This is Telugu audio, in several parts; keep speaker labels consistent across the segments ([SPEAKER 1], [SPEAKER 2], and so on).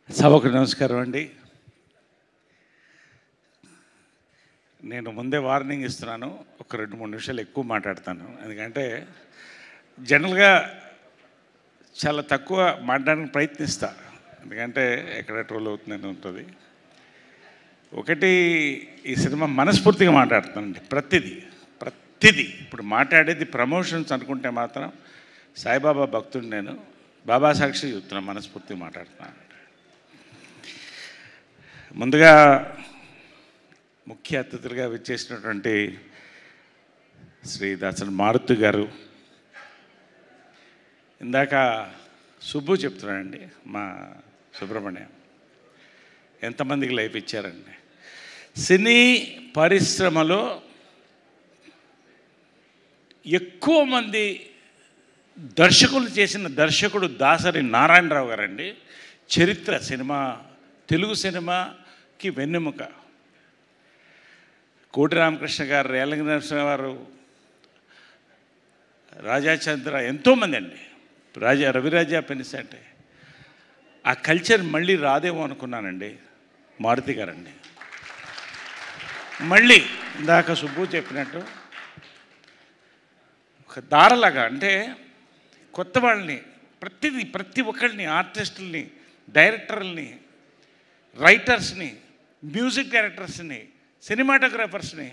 [SPEAKER 1] సభకు నమస్కారం అండి. నేను ముందే వార్నింగ్ ఇస్తున్నాను, ఒక 2-3 నిమిషాలు ఎక్కువ మాట్లాడతాను. ఎందుకంటే జనరల్గా చాలా తక్కువ మాట్లాడడానికి ప్రయత్నిస్తా, ఎందుకంటే ఎక్కడ ట్రోల్ అవుతుందని ఉంటుంది. ఒకటి, ఈ సినిమా మనస్ఫూర్తిగా మాట్లాడుతానండి. ప్రతిదీ ఇప్పుడు మాట్లాడేది ప్రమోషన్స్ అనుకుంటే మాత్రం సాయిబాబా భక్తుడు నేను, బాబా సాక్షి చెప్తున్నాను, మనస్ఫూర్తిగా మాట్లాడుతున్నాను. ముందుగా ముఖ్య అతిథులుగా విచ్చేసినటువంటి శ్రీ దాసరి మారుతి గారు, ఇందాక సుబ్బు చెప్తున్నానండి, మా సుబ్రహ్మణ్యం ఎంతమందికి లైఫ్ ఇచ్చారండి. సినీ పరిశ్రమలో ఎక్కువ మంది దర్శకులు చేసిన దర్శకుడు దాసరి నారాయణరావు గారండి. చరిత్ర సినిమా, తెలుగు సినిమాకి వెన్నెముక. కోటి రామకృష్ణ గారు, రేలంగి నరసింహ గారు, రాజాచంద్ర, ఎంతోమంది అండి, రవిరాజా పెనిసంటే. ఆ కల్చర్ మళ్ళీ రాదేమో అనుకున్నానండి. మారుతి గారండి మళ్ళీ ఇందాక సుబ్బు చెప్పినట్టు ఒక దారలాగా, అంటే కొత్త వాళ్ళని, ప్రతి ఒక్కరిని, ఆర్టిస్టుల్ని, డైరెక్టర్లని, రైటర్స్ని, మ్యూజిక్ డైరెక్టర్స్ని, సినిమాటోగ్రాఫర్స్ని,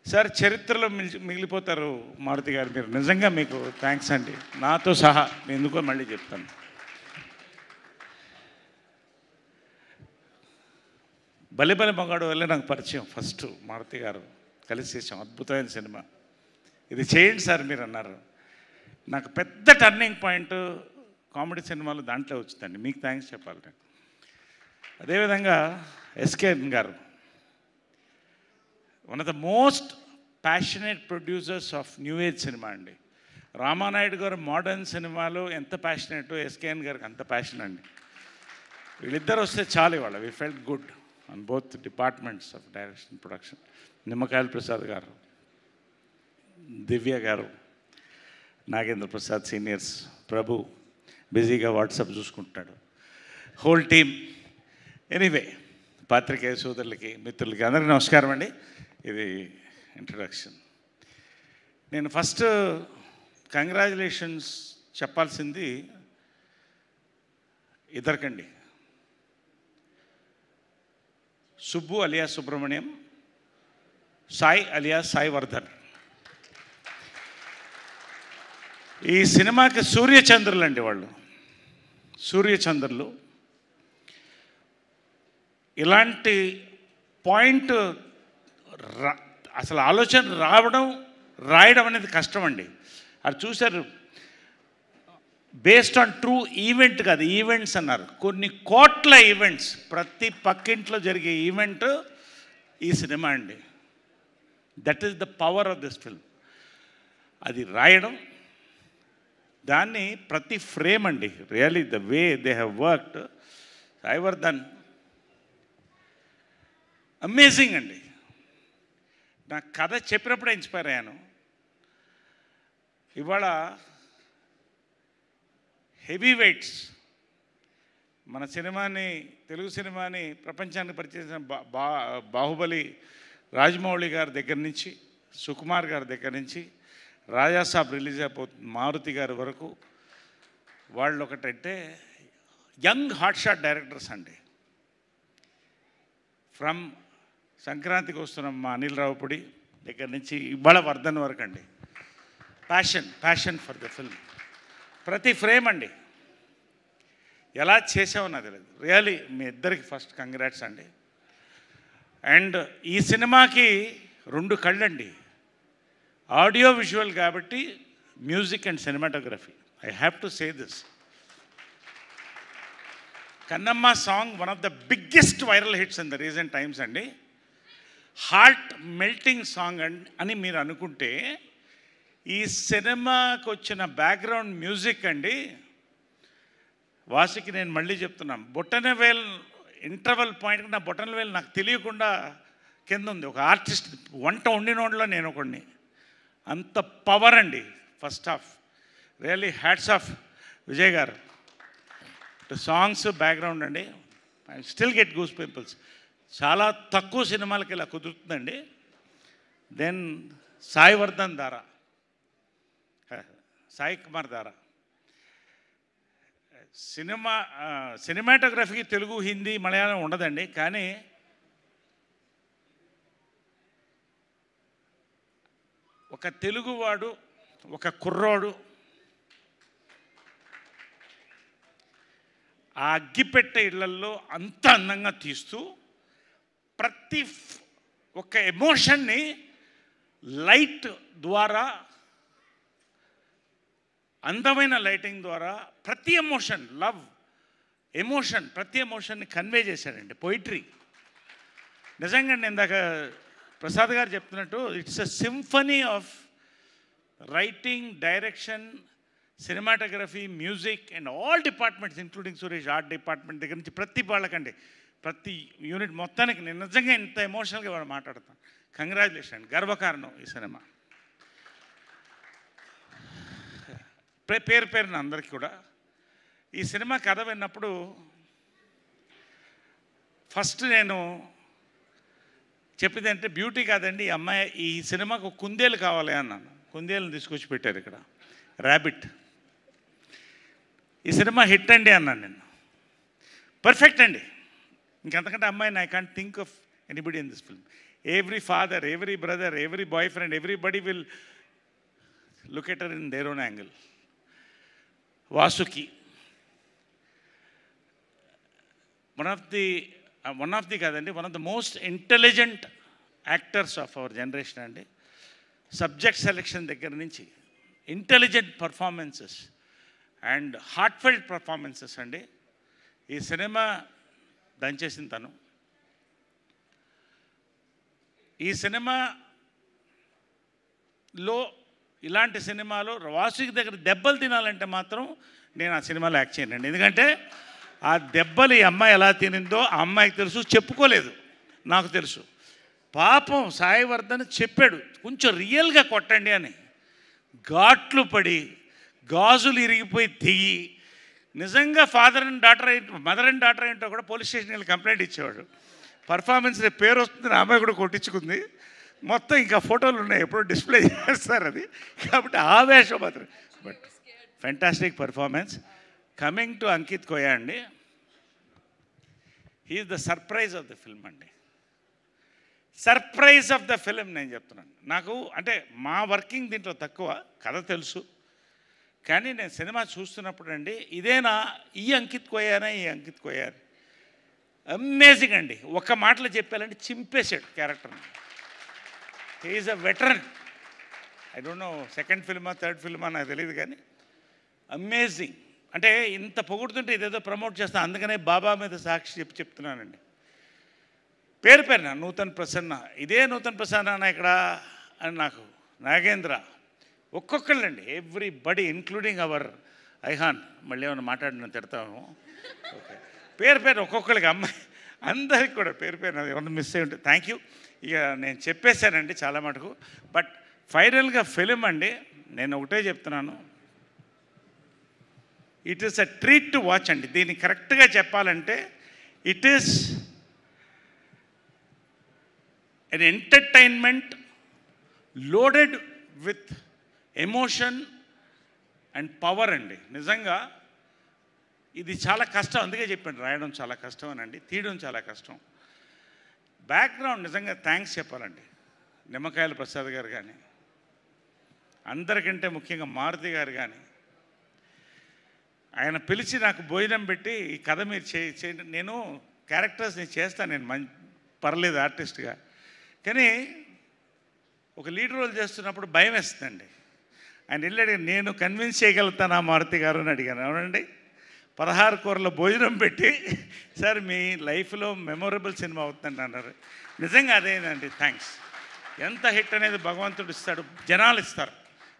[SPEAKER 1] సార్ చరిత్రలో మిగిలిపోతారు మారుతి గారు. మీరు నిజంగా మీకు థ్యాంక్స్ అండి, నాతో సహా. ఎందుకో మళ్ళీ చెప్తాను. బలి మగాడు వల్ల నాకు పరిచయం. ఫస్ట్ మారుతి గారు కలిసి చేసాం, అద్భుతమైన సినిమా. ఇది చేయండి సార్ మీరు అన్నారు. నాకు పెద్ద టర్నింగ్ పాయింట్ కామెడీ సినిమాలు దాంట్లో వచ్చిందండి. మీకు థ్యాంక్స్ చెప్పాలి నేను. అదేవిధంగా ఎస్కేఎన్ గారు, one of the most passionate producers of new age cinema అండి. రామానాయుడు గారు మోడర్న్ సినిమాలో ఎంత ప్యాషనేటో ఎస్కేఎన్ గారికి అంత ప్యాషన్ అండి. వీళ్ళిద్దరు వస్తే చాలు ఇవాళ. We felt good on both departments of direction, production. Nimmakayala Prasad గారు, దివ్య గారు, నాగేంద్ర ప్రసాద్ సీనియర్స్, ప్రభు బిజీగా వాట్సాప్ చూసుకుంటున్నాడు, హోల్ టీమ్. ఎనీవే, పాత్రికేయ సోదరులకి, మిత్రులకి అందరికీ నమస్కారం అండి. ఇది ఇంట్రడక్షన్. నేను ఫస్ట్ కంగ్రాచులేషన్స్ చెప్పాల్సింది ఇద్దరికండి. సుబ్బు అలియా సుబ్రహ్మణ్యం, సాయి అలియా సాయి వర్ధన్. ఈ సినిమాకి సూర్యచంద్రులు అండి వాళ్ళు, సూర్యచంద్రులు. ఇలాంటి పాయింట్ అసలు ఆలోచన రాయడం అనేది కష్టం అండి. అది చూశారు, బేస్డ్ ఆన్ ట్రూ ఈవెంట్ కాదు, ఈవెంట్స్ అన్నారు. కొన్ని కోట్ల ఈవెంట్స్, ప్రతి పక్కింట్లో జరిగే ఈవెంట్ ఈ సినిమా అండి. That is the power of this film. అది రాయడం, దాన్ని ప్రతి ఫ్రేమ్ అండి, really the way they have worked. Sai Vardhan amazing అండి. నాకు కథ చెప్పినప్పుడే ఇన్స్పైర్ అయ్యాను. ఇవాళ హెవీ వెయిట్స్ మన సినిమాని, తెలుగు సినిమాని ప్రపంచానికి పరిచయం బాహుబలి రాజమౌళి గారి దగ్గర నుంచి, సుకుమార్ గారి దగ్గర నుంచి, రాజాసాబ్ రిలీజ్ అయిపోతుంది మారుతి గారి వరకు. వాళ్ళు ఒకటంటే యంగ్ హాట్షాట్ డైరెక్టర్స్ అండి. ఫ్రమ్ సంక్రాంతికి వస్తున్నాం మా అనిల్ రావుపూడి దగ్గర నుంచి ఇవాళ వర్ధన్ వరకు అండి. Passion for the film. ప్రతి ఫ్రేమ్ అండి. ఎలా చేసామన్నది లేదు. రియలీ మీ ఇద్దరికి ఫస్ట్ కంగ్రాట్స్ అండి. అండ్ ఈ సినిమాకి 2 కళ్ళండి, ఆడియో విజువల్ కాబట్టి, music and cinematography. I have to say this. Kannamma song one of the biggest viral hits in the recent times అండి. హార్ట్ మెల్టింగ్ సాంగ్ అని మీరు అనుకుంటే, ఈ సినిమాకి వచ్చిన బ్యాక్గ్రౌండ్ మ్యూజిక్ అండి, వాసికి నేను మళ్ళీ చెప్తున్నాను, బొటనవేల్ ఇంటర్వల్ పాయింట్కి నా బొటనవేల్ నాకు తెలియకుండా కింద ఉంది. ఒక ఆర్టిస్ట్, వంట వండినోళ్ళలో నేను ఒకడిని. అంత పవర్ అండి first half. Really hats off Vijay గారు. సాంగ్స్ బ్యాక్గ్రౌండ్ అండి. I still get goose pimples. చాలా తక్కువ సినిమాలకి ఇలా కుదురుతుందండి. దెన్ సాయి వర్ధన్ దారా, సాయి కుమార్ దారా. సినిమాటోగ్రఫీకి తెలుగు, హిందీ, మలయాళం ఉండదండి. కానీ ఒక తెలుగువాడు, ఒక కుర్రోడు ఆ అగ్గిపెట్టె ఇళ్లల్లో అంత అందంగా తీస్తూ ప్రతి ఒక్క ఎమోషన్ని లైట్ ద్వారా, అందమైన లైటింగ్ ద్వారా ప్రతి ఎమోషన్, లవ్ ఎమోషన్, ప్రతి ఎమోషన్ని కన్వే చేశాడండి. పోయిట్రీ నిజంగా. నేను ఇందాక ప్రసాద్ గారు చెప్తున్నట్టు it's a symphony of writing, direction, cinematography, music and all departments including Suresh, art department దగ్గర నుంచి ప్రతి వాళ్ళకండి, ప్రతి యూనిట్ మొత్తానికి నేను నిజంగా ఇంత ఎమోషనల్గా వాడు మాట్లాడతాను. కంగ్రాచులేషన్, గర్వకారణం ఈ సినిమా. పేరు పేరున అందరికీ కూడా ఈ సినిమా కథ విన్నప్పుడు ఫస్ట్ నేను చెప్పింది అంటే బ్యూటీ కాదండి, ఈ అమ్మాయి ఈ సినిమాకు కుందేలు కావాలి అన్నాను. కుందేలను తీసుకొచ్చి పెట్టారు ఇక్కడ, ర్యాబిట్. ఈ సినిమా హిట్ అండి అన్నాను నేను. పర్ఫెక్ట్ అండి. ఇంకంతకంటే అమ్మాయిని I can't think of anybody in this film. Every father, every brother, every boyfriend, everybody will look at her in their own angle. Vasuki one of the కాదండి, one of the most intelligent actors of our generation అండి. సబ్జెక్ట్ సెలెక్షన్ దగ్గర నుంచి intelligent performances and heartfelt performances అండి. ఈ సినిమా దంచేసిన తను. ఈ సినిమాలో ఇలాంటి సినిమాలో వాసుకి దగ్గర దెబ్బలు తినాలంటే మాత్రం నేను ఆ సినిమాలో యాక్ట్ చేయనండి. ఎందుకంటే ఆ దెబ్బలు ఈ అమ్మాయి ఎలా తినిందో ఆ అమ్మాయికి తెలుసు, చెప్పుకోలేదు, నాకు తెలుసు. పాపం సాయి వర్ధన్ చెప్పాడు కొంచెం రియల్గా కొట్టండి అని. ఘాట్లు పడి గాజులు ఇరిగిపోయి తెగి నిజంగా మదర్ అండ్ డాటర్ ఏంటో కూడా పోలీస్ స్టేషన్కి వెళ్ళి కంప్లైంట్ ఇచ్చేవాడు. పర్ఫార్మెన్స్ పేరు వస్తుంది, అమ్మాయి కూడా కొట్టించుకుంది. మొత్తం ఇంకా ఫోటోలు ఉన్నాయి, ఎప్పుడో డిస్ప్లే చేస్తారు అది. కాబట్టి ఆవేశం మాత్రం. But fantastic performance. Coming to Ankith Koya అండి, he's the surprise of the film అండి. సర్ప్రైజ్ ఆఫ్ ద ఫిలిం నేను చెప్తున్నాను. నాకు అంటే మా వర్కింగ్ దీంట్లో తక్కువ, కథ తెలుసు. కానీ నేను సినిమా చూస్తున్నప్పుడు అండి, ఇదేనా ఈ అంకిత్ కోయానా, ఈ అంకిత్ కోయా, అమేజింగ్ అండి. ఒక్క మాటలో చెప్పాలంటే చింపేశాడు క్యారెక్టర్ని. He's a veteran. I don't know second ఫిల్మా థర్డ్ ఫిల్మా నాకు తెలియదు, కానీ అమేజింగ్. అంటే ఇంత పొగుడుతుంటే ఇదేదో ప్రమోట్ చేస్తాను, అందుకనే బాబా మీద సాక్షి చెప్తున్నానండి. పేరు పేరున నూతన్ ప్రసన్న, ఇదే నూతన్ ప్రసన్న ఇక్కడ అని నాకు నాగేంద్ర, ఒక్కొక్కళ్ళండి, ఎవ్రీబడి ఇంక్లూడింగ్ అవర్ ఐహాన్. మళ్ళీ ఏమైనా మాట్లాడిన తిడతాము. ఓకే, పేరు పేరు ఒక్కొక్కరికి, అమ్మాయి అందరికి కూడా పేరు పేరు ఏమన్నా మిస్ అయ్యి ఉంటుంది. Thank you. ఇక నేను చెప్పేశానండి చాలా మటుకు. బట్ ఫైనల్గా ఫిలిం అండి, నేను ఒకటే చెప్తున్నాను, it is a treat to watch అండి. దీన్ని కరెక్ట్గా చెప్పాలంటే it is an entertainment loaded with emotion and power అండి. నిజంగా ఇది చాలా కష్టం, అందుకే చెప్పాను రాయడం చాలా కష్టం అనండి, తీయడం చాలా కష్టం. బ్యాక్గ్రౌండ్ నిజంగా థ్యాంక్స్ చెప్పాలండి. నిమ్మకాయల ప్రసాద్ గారు కానీ, అందరికంటే ముఖ్యంగా మారుతి గారు కానీ, ఆయన పిలిచి నాకు భోజనం పెట్టి ఈ కథ మీరు చేయండి, నేను క్యారెక్టర్స్ నేను చేస్తాను, నేను పర్లేదు ఆర్టిస్ట్గా, కానీ ఒక లీడ్ రోల్ చేస్తున్నప్పుడు భయం వేస్తుందండి. ఆయన వెళ్ళాడు, నేను కన్విన్స్ చేయగలుగుతాను ఆ మారుతి గారు అని అడిగాను. అవునండి, 16 కూరల భోజనం పెట్టి సార్ మీ లైఫ్లో మెమొరబుల్ సినిమా అవుతుందండి అన్నారు. నిజంగా అదేనండి, థ్యాంక్స్. ఎంత హిట్ అనేది భగవంతుడు ఇస్తాడు, జనాలు ఇస్తారు.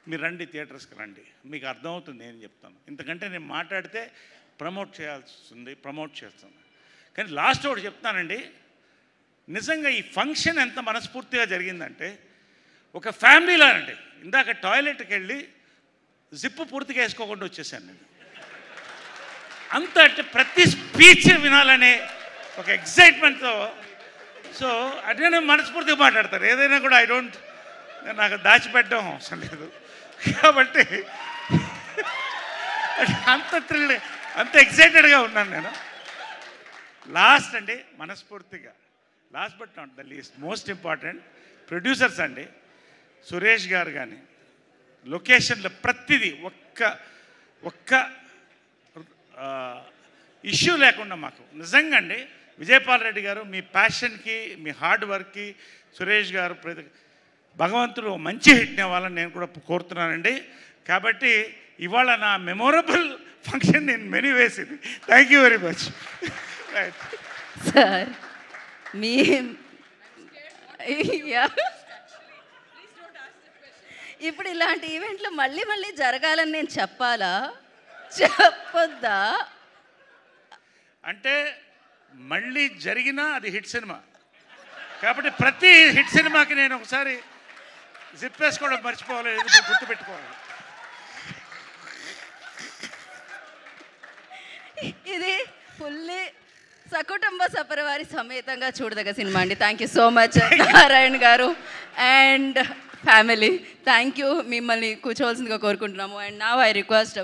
[SPEAKER 1] మీరు రండి, థియేటర్స్కి రండి, మీకు అర్థమవుతుంది నేను చెప్తాను. ఇంతకంటే నేను మాట్లాడితే ప్రమోట్ చేస్తుంది. కానీ లాస్ట్ ఒకటి చెప్తానండి, నిజంగా ఈ ఫంక్షన్ ఎంత మనస్ఫూర్తిగా జరిగిందంటే ఒక ఫ్యామిలీలో అండి. ఇందాక టాయిలెట్కి వెళ్ళి జిప్పు పూర్తిగా వేసుకోకుండా వచ్చేసాను నేను. అంత అంటే ప్రతి స్పీచ్ వినాలనే ఒక ఎక్సైట్మెంట్తో. సో అదే నేను మనస్ఫూర్తిగా మాట్లాడతాను. ఏదైనా కూడా నాకు దాచిపెట్టడం అవసరం లేదు. కాబట్టి అంత థ్రిల్, అంత ఎక్సైటెడ్గా ఉన్నాను నేను. లాస్ట్ అండి, మనస్ఫూర్తిగా last but not the least most important producers అండి. సురేష్ గారు కానీ లొకేషన్లో ప్రతిదీ ఒక్క ఇష్యూ లేకుండా మాకు నిజంగా అండి. విజయపాల్ రెడ్డి గారు మీ ప్యాషన్కి, మీ హార్డ్ వర్క్కి సురేష్ గారు భగవంతుడు మంచి హిట్ ఇవ్వాలని నేను కూడా కోరుతున్నానండి. కాబట్టి ఇవాళ నా memorable function in many ways ఇది. Thank you very much.
[SPEAKER 2] Sir మీ ఇప్పుడు ఇలాంటి ఈవెంట్లు మళ్ళీ మళ్ళీ జరగాలని నేను చెప్పాలా, చెప్పొద్దా?
[SPEAKER 1] అంటే మళ్ళీ జరిగినా అది హిట్ సినిమా కాబట్టి ప్రతి హిట్ సినిమాకి నేను ఒకసారి జిప్ వేసుకోవడం మర్చిపోవాలి, గుర్తుపెట్టుకోవాలి.
[SPEAKER 2] ఇది ఫుల్లీ సకుటుంబ సపరివారి సమేతంగా చూడదగ్గ సినిమా అండి. Thank you so much Narayana గారు అండ్ ఫ్యామిలీ. Thank you. మిమ్మల్ని కూర్చోవలసిందిగా కోరుకుంటున్నాము. And now I request